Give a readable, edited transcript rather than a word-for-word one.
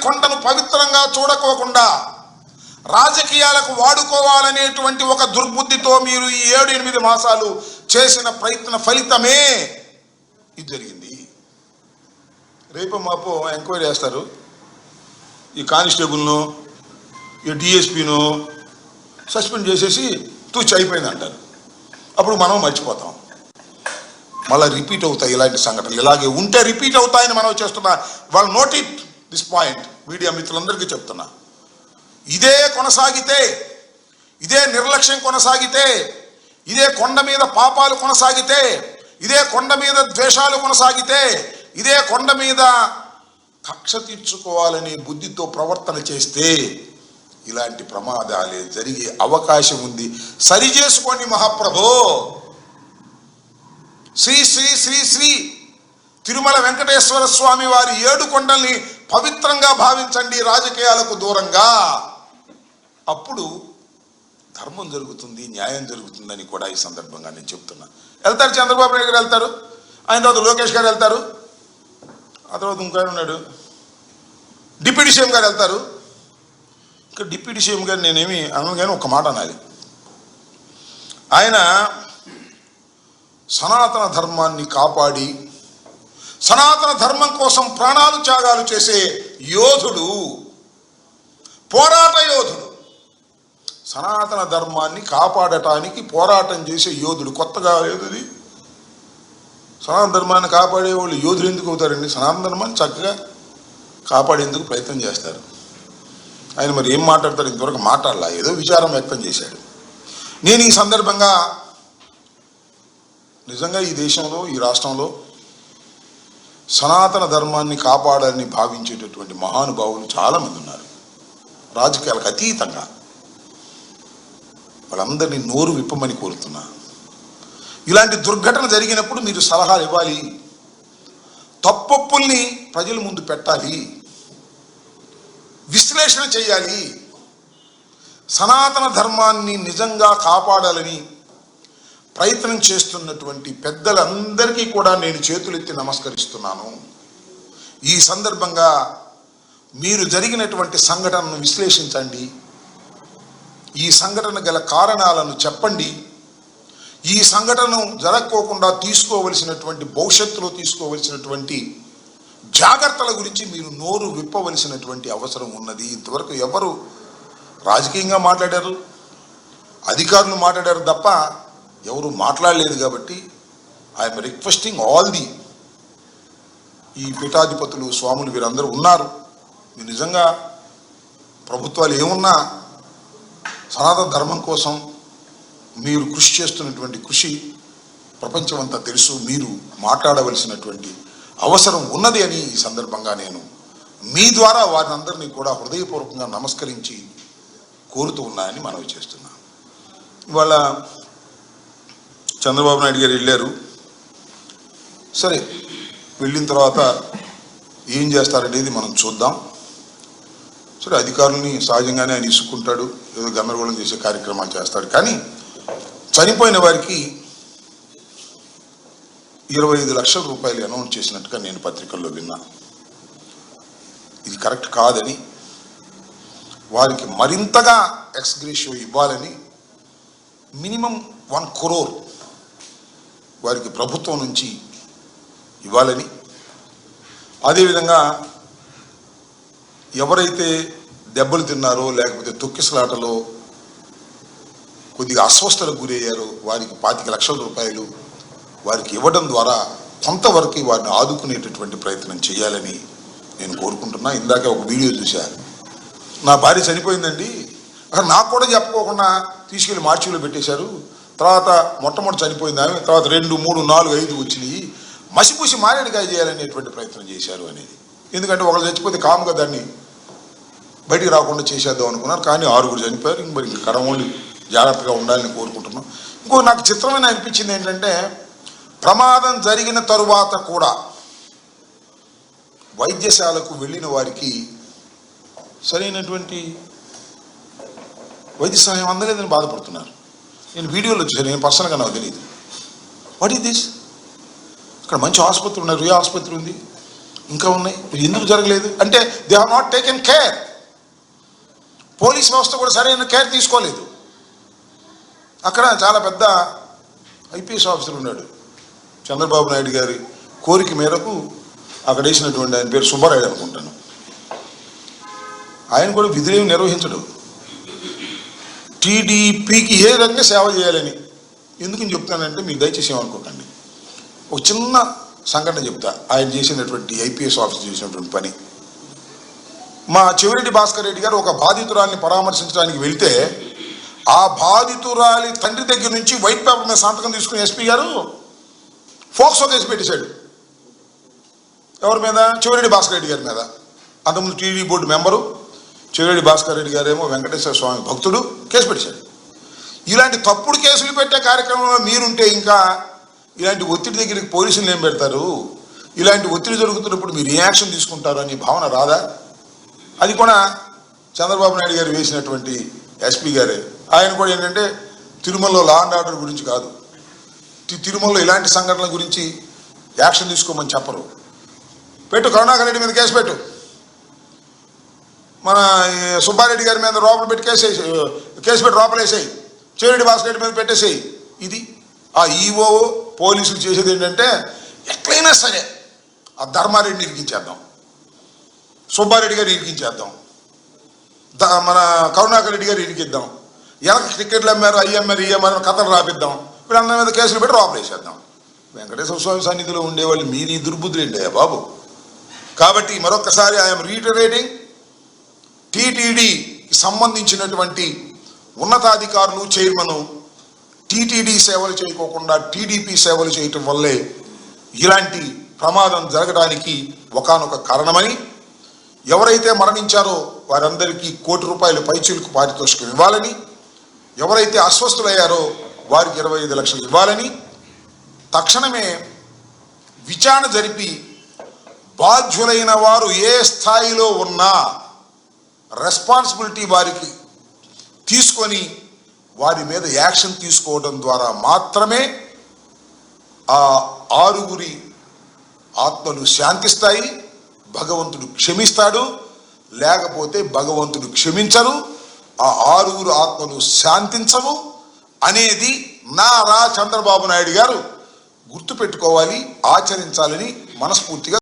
కొండను పవిత్రంగా చూడకోకుండా రాజకీయాలకు వాడుకోవాలనేటువంటి ఒక దుర్బుద్ధితో మీరు ఈ 7-8 మాసాలు చేసిన ప్రయత్న ఫలితమే ఇది జరిగింది. రేపు మాపో ఎంక్వైరీ చేస్తారు, ఈ కానిస్టేబుల్ను ఈ డిఎస్పీను సస్పెండ్ చేసేసి తూచి అయిపోయింది అంటారు. అప్పుడు మనం మర్చిపోతాం. మళ్ళీ రిపీట్ అవుతాయి ఇలాంటి సంఘటనలు. ఇలాగే ఉంటే రిపీట్ అవుతాయని మనం చేస్తున్నా. వాళ్ళు note it this point. Media మిత్రులందరికీ చెప్తున్నా, ఇదే కొనసాగితే, ఇదే నిర్లక్ష్యం కొనసాగితే, ఇదే కొండ మీద పాపాలు కొనసాగితే, ఇదే కొండ మీద ద్వేషాలు కొనసాగితే, ఇదే కొండ మీద కక్ష తీర్చుకోవాలనే బుద్ధితో ప్రవర్తన చేస్తే ఇలాంటి ప్రమాదాలే జరిగే అవకాశం ఉంది. సరి చేసుకోండి మహాప్రభో. శ్రీ శ్రీ శ్రీ శ్రీ తిరుమల వెంకటేశ్వర స్వామి వారి 7 కొండల్ని పవిత్రంగా భావించండి, రాజకీయాలకు దూరంగా. అప్పుడు ధర్మం జరుగుతుంది, న్యాయం జరుగుతుందని కూడా ఈ సందర్భంగా నేను చెప్తున్నా. వెళ్తారు, చంద్రబాబు నాయుడు గారు వెళ్తారు, ఆయన తర్వాత లోకేష్ గారు వెళ్తారు, ఆ తర్వాత ఇంకొక ఉన్నాడు డిప్యూటీ సీఎం గారు వెళ్తారు. ఇంకా డిప్యూటీ సీఎం గారు నేనేమి అనను, కానీ ఒక మాట అనాలి. ఆయన సనాతన ధర్మాన్ని కాపాడి సనాతన ధర్మం కోసం ప్రాణాలు త్యాగాలు చేసే యోధుడు, పోరాట యోధుడు. సనాతన ధర్మాన్ని కాపాడటానికి పోరాటం చేసే యోధుడు. కొత్తగా ఏది సనాతన ధర్మాన్ని కాపాడే వాళ్ళు యోధులు ఎందుకు అవుతారండి? సనాతన ధర్మాన్ని చక్కగా కాపాడేందుకు ప్రయత్నం చేస్తారు. ఆయన మరి ఏం మాట్లాడతారు? ఇంతవరకు మాట్లాడలా, ఏదో విచారం వ్యక్తం చేశాడు. నేను ఈ సందర్భంగా నిజంగా ఈ దేశంలో, ఈ రాష్ట్రంలో సనాతన ధర్మాన్ని కాపాడాలని భావించేటటువంటి మహానుభావులు చాలామంది ఉన్నారు, రాజకీయాలకు అతీతంగా. వాళ్ళందరినీ నోరు విప్పమని కోరుతున్నా. ఇలాంటి దుర్ఘటన జరిగినప్పుడు మీరు సలహాలు ఇవ్వాలి, తప్పొప్పుల్ని ప్రజల ముందు పెట్టాలి, విశ్లేషణ చేయాలి. సనాతన ధర్మాన్ని నిజంగా కాపాడాలని ప్రయత్నం చేస్తున్నటువంటి పెద్దలందరికీ కూడా నేను చేతులెత్తి నమస్కరిస్తున్నాను. ఈ సందర్భంగా మీరు జరిగినటువంటి సంఘటనను విశ్లేషించండి, ఈ సంఘటన గల కారణాలను చెప్పండి, ఈ సంఘటన జరగకోకుండా తీసుకోవలసినటువంటి భవిష్యత్తులో తీసుకోవలసినటువంటి జాగ్రత్తల గురించి మీరు నోరు విప్పవలసినటువంటి అవసరం ఉన్నది. ఇంతవరకు ఎవరు రాజకీయంగా మాట్లాడారు, అధికారులు మాట్లాడారు తప్ప ఎవరు మాట్లాడలేదు. కాబట్టి ఐఎమ్ రిక్వెస్టింగ్ ఆల్ ఈ పీఠాధిపతులు, స్వాములు, వీరందరూ ఉన్నారు. మీరు నిజంగా ప్రభుత్వాలు ఏమున్నా సనాతన ధర్మం కోసం మీరు కృషి చేస్తున్నటువంటి కృషి ప్రపంచమంతా తెలుసు. మీరు మాట్లాడవలసినటువంటి అవసరం ఉన్నది అని ఈ సందర్భంగా నేను మీ ద్వారా వారిని అందరినీ కూడా హృదయపూర్వకంగా నమస్కరించి కోరుతూ ఉన్నాయని మనవి చేస్తున్నాను. ఇవాళ చంద్రబాబు నాయుడు గారు వెళ్ళారు. సరే, వెళ్ళిన తర్వాత ఏం చేస్తారనేది మనం చూద్దాం. సరే, అధికారుల్ని సహజంగానే ఆయన ఇసుకుంటాడు, ఏదో గందరగోళం చేసే కార్యక్రమాలు చేస్తాడు. కానీ చనిపోయిన వారికి 25 లక్షల రూపాయలు అనౌన్స్ చేసినట్టుగా నేను పత్రికల్లో విన్నా. ఇది కరెక్ట్ కాదని, వారికి మరింతగా ఎక్స్గ్రేషియో ఇవ్వాలని, మినిమం 1 crore వారికి ప్రభుత్వం నుంచి ఇవ్వాలని, అదేవిధంగా ఎవరైతే దెబ్బలు తిన్నారో లేకపోతే తొక్కిసలాటలో కొద్దిగా అస్వస్థతకు గురయ్యారో వారికి 25 లక్షల రూపాయలు వారికి ఇవ్వడం ద్వారా కొంతవరకు వారిని ఆదుకునేటటువంటి ప్రయత్నం చేయాలని నేను కోరుకుంటున్నా. ఇందాక ఒక వీడియో చూశాను, నా భార్య చనిపోయిందండి, అక్కడ నాకు కూడా చెప్పుకోకుండా తీసుకెళ్ళి మార్చిలో పెట్టేశారు, తర్వాత మొట్టమొదటి చనిపోయింది ఆమె, తర్వాత 2, 3, 4, 5 వచ్చినాయి, మసిపూసి మారేడుకాయ చేయాలనేటువంటి ప్రయత్నం చేశారు అనేది. ఎందుకంటే ఒకళ్ళు చచ్చిపోతే కాముగా దాన్ని బయటికి రాకుండా చేసేద్దాం అనుకున్నారు. కానీ 6 చనిపోయారు. మరి ఇంక కడమోళ్ళు జాగ్రత్తగా ఉండాలని కోరుకుంటున్నాం. ఇంకో నాకు చిత్రమైన అనిపించింది ఏంటంటే, ప్రమాదం జరిగిన తరువాత కూడా వైద్యశాలకు వెళ్ళిన వారికి సరైనటువంటి వైద్య సహాయం అందలేదని బాధపడుతున్నారు. నేను వీడియోలో చూసాను, నేను పర్సనల్గా నాకు తెలియదు. What is this? ఇక్కడ మంచి ఆసుపత్రి ఉన్నారు, ఏ ఆసుపత్రి ఉంది, ఇంకా ఉన్నాయి, ఎందుకు జరగలేదు అంటే they have not taken care. Police వ్యవస్థ కూడా సరైన కేర్ తీసుకోలేదు. అక్కడ చాలా పెద్ద ఐపీఎస్ ఆఫీసర్ ఉన్నాడు, చంద్రబాబు నాయుడు గారి కోరిక మేరకు అక్కడ వేసినటువంటి ఆయన పేరు సుబ్బారాయుడు అనుకుంటాను. ఆయన కూడా విధులేమి నిర్వహించడు, టీడీపీకి ఏ రకంగా సేవ చేయాలని. ఎందుకని చెప్తానంటే మీకు దయచేసి ఏమనుకోకండి, ఒక చిన్న సంఘటన చెప్తా. ఆయన చేసినటువంటి ఐపీఎస్ ఆఫీసర్ చేసినటువంటి పని. మా చెవిరెడ్డి భాస్కర్ రెడ్డి గారు ఒక బాధితురాలిని పరామర్శించడానికి వెళ్తే ఆ బాధితురాలి తండ్రి దగ్గర నుంచి వైట్ పేపర్ మీద సంతకం తీసుకుని ఎస్పీ గారు ఫోక్సో కేసు పెట్టేశాడు. ఎవరి మీద? చెవిరెడ్డి భాస్కర్ రెడ్డి గారి మీద. అంతకుముందు TD board member Chevireddy Bhaskar Reddy గారేమో వెంకటేశ్వర స్వామి భక్తుడు, కేసు పెట్టేశాడు. ఇలాంటి తప్పుడు కేసులు పెట్టే కార్యక్రమంలో మీరుంటే ఇంకా ఇలాంటి ఒత్తిడి దగ్గరికి పోలీసులు ఏం పెడతారు? ఇలాంటి ఒత్తిడి జరుగుతున్నప్పుడు మీరు రియాక్షన్ తీసుకుంటారు అని భావన రాదా? అది కూడా చంద్రబాబు నాయుడు గారు వేసినటువంటి ఎస్పీ గారే. ఆయన కూడా ఏంటంటే తిరుమలలో లా అండ్ ఆర్డర్ గురించి కాదు, తిరుమలలో ఇలాంటి సంఘటనల గురించి యాక్షన్ తీసుకోమని చెప్పరు. పెట్టు, కరుణాకర్ రెడ్డి మీద కేసు పెట్టు, మన సుబ్బారెడ్డి గారి మీద లోపల పెట్టి కేసు పెట్టి లోపలేసేయి, చెవిరెడ్డి భాస్కర్ రెడ్డి మీద పెట్టేసేయి. ఇది ఆ ఈఓ పోలీసులు చేసేది ఏంటంటే ఎట్లయినా సరే ఆ ధర్మారెడ్డిని ఇరికించేద్దాం, సుబ్బారెడ్డి గారు ఇరికించేద్దాం, మన కరుణాకర్ రెడ్డి గారు ఇరికిద్దాం, ఎలా టికెట్లు అమ్మారు, అయ్యమ్మారు, ఇయ్యమ్మారు కథలు రాపిద్దాం, వీళ్ళందరి మీద కేసులు పెట్టి లోపలేసేద్దాం. వెంకటేశ్వర స్వామి సన్నిధిలో ఉండేవాళ్ళు మీరు ఈ దుర్బుద్ధులు ఏంటయ్యా బాబు. కాబట్టి మరొకసారి ఐఎమ్ రీటరేటింగ్, టీటీడీకి సంబంధించినటువంటి ఉన్నతాధికారులు, చైర్మన్ టీటీడీ సేవలు చేయకోకుండా టీడీపీ సేవలు చేయటం వల్లే ఇలాంటి ప్రమాదం జరగడానికి ఒకానొక కారణమని, ఎవరైతే మరణించారో వారందరికీ ₹1,00,00,000 పైచిలుకు పారితోషికం ఇవ్వాలని, ఎవరైతే అస్వస్థులయ్యారో వారికి 25 లక్షలు ఇవ్వాలని తక్షణమే విచారణ జరిపి బాధ్యులైన వారు ఏ స్థాయిలో ఉన్నా రెస్పాన్సిబిలిటీ వారికి తీసుకొని వారి మీద యాక్షన్ తీసుకోవడం ద్వారా మాత్రమే ఆ 6 ఆత్మలు శాంతిస్తాయి, భగవంతుడు క్షమిస్తాడు. లేకపోతే భగవంతుడు క్షమించరు, ఆ 6 ఆత్మలు శాంతించవు అనేది నారా చంద్రబాబు నాయుడు గారు గుర్తుపెట్టుకోవాలి, ఆచరించాలని మనస్ఫూర్తిగా